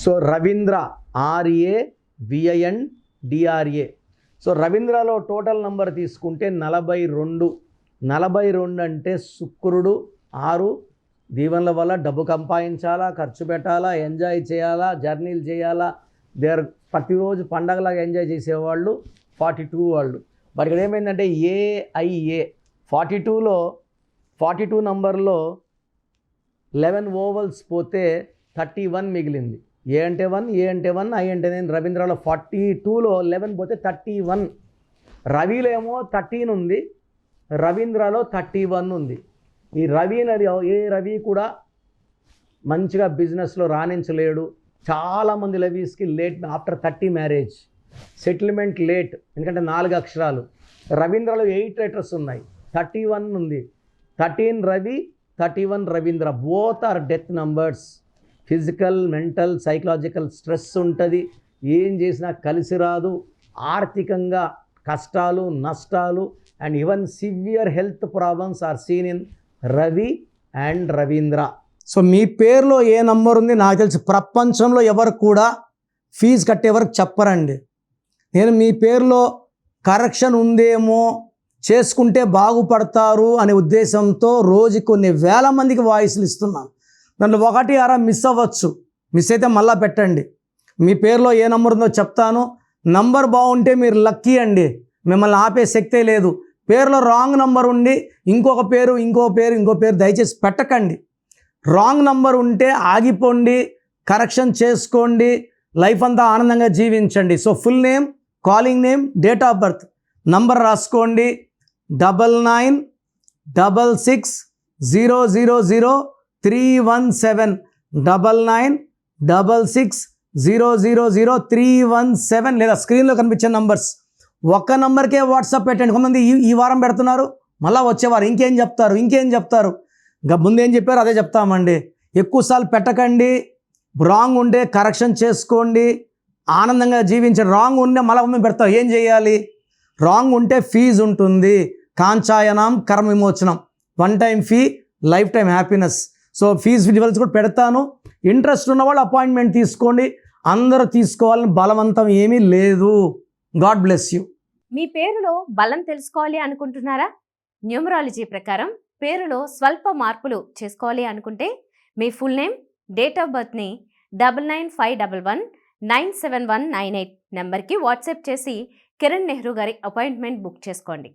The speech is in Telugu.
So Ravindra RAVINDRA. సో రవీంద్రలో టోటల్ నంబర్ తీసుకుంటే 42. 42 అంటే శుక్రుడు 6 దీవెనల వల్ల డబ్బు సంపాదించాలా, ఖర్చు పెట్టాలా, ఎంజాయ్ చేయాలా, జర్నీలు చేయాలా. ప్రతిరోజు పండగలాగా ఎంజాయ్ చేసేవాళ్ళు 42 వాళ్ళు. మరి ఇక్కడ ఏమైందంటే AIA 42 నంబర్లో 11 ఓవల్స్ పోతే 31 మిగిలింది. A అంటే 1, A అంటే 1, I అంటే 9. రవీంద్రలో 42లో 11 పోతే 31. రవిలో ఏమో 13 ఉంది, రవీంద్రలో 31 ఉంది. ఈ రవి అనేది ఏ రవి కూడా మంచిగా బిజినెస్లో రాణించలేడు. చాలామంది రవీస్కి late after 30 marriage, settlement late. ఎందుకంటే 4 అక్షరాలు. రవీంద్రలో 8 లెటర్స్ ఉన్నాయి, 31 ఉంది. 13 Ravi, 31 Ravindra. Both are death numbers. Physical, mental, psychological stress ఉంటుంది. ఏం చేసినా కలిసి రాదు. ఆర్థికంగా కష్టాలు, నష్టాలు and even severe health problems are seen in Ravi and Ravindra. So మీ పేరులో ఏ నంబర్ ఉంది నాకు తెలిసి ప్రపంచంలో ఎవరు కూడా ఫీజు కట్టేవరకు చెప్పరండి. నేను మీ పేరులో కరెక్షన్ ఉందేమో, చేసుకుంటే బాగుపడతారు అనే ఉద్దేశంతో రోజు కొన్ని వేల మందికి వాయిస్లు ఇస్తున్నాను. దాంట్లో 1 6 మిస్ అవ్వచ్చు. మిస్ అయితే మళ్ళీ పెట్టండి. మీ పేరులో ఏ నంబర్ ఉందో చెప్తాను. నంబర్ బాగుంటే మీరు లక్కీ అండి, మిమ్మల్ని ఆపే శక్తే లేదు. పేరులో రాంగ్ నంబర్ ఉండి ఇంకో పేరు దయచేసి పెట్టకండి. రాంగ్ నంబర్ ఉంటే ఆగిపోండి, కరెక్షన్ చేసుకోండి, లైఫ్ అంతా ఆనందంగా జీవించండి. So full name, calling name, date of birth, number రాసుకోండి. 9966000317 9966000317 లేదా స్క్రీన్లో కనిపించే నంబర్స్. ఒక్క నంబర్కే వాట్సాప్ పెట్టండి. కొంతమంది ఈ వారం పెడుతున్నారు, మళ్ళీ వచ్చేవారు ఇంకేం చెప్తారు. ఇంకా ముందు ఏం చెప్పారు అదే చెప్తామండి. ఎక్కువసార్లు పెట్టకండి. రాంగ్ ఉంటే కరెక్షన్ చేసుకోండి, ఆనందంగా జీవించండి. రాంగ్ ఉంటే మళ్ళీ పెడతాం, ఏం చేయాలి? రాంగ్ ఉంటే ఫీజు ఉంటుంది. కాంచాయనం కర్మ విమోచనం, 1 time fee, life time happiness. So fees details కూడా పెడతాను. ఇంట్రెస్ట్ ఉన్న వాళ్ళు అపాయింట్మెంట్ తీసుకోండి. అందరూ తీసుకోవాలని బలవంతం ఏమీ లేదు. God bless you. మీ పేరులో బలం తెలుసుకోవాలి అనుకుంటున్నారా? న్యూమరాలజీ ప్రకారం పేరులో స్వల్ప మార్పులు చేసుకోవాలి అనుకుంటే మీ ఫుల్ నేమ్, డేట్ ఆఫ్ బర్త్ని 9951197198 నెంబర్కి వాట్సాప్ చేసి కిరణ్ నెహ్రూ గారి అపాయింట్మెంట్ బుక్ చేసుకోండి.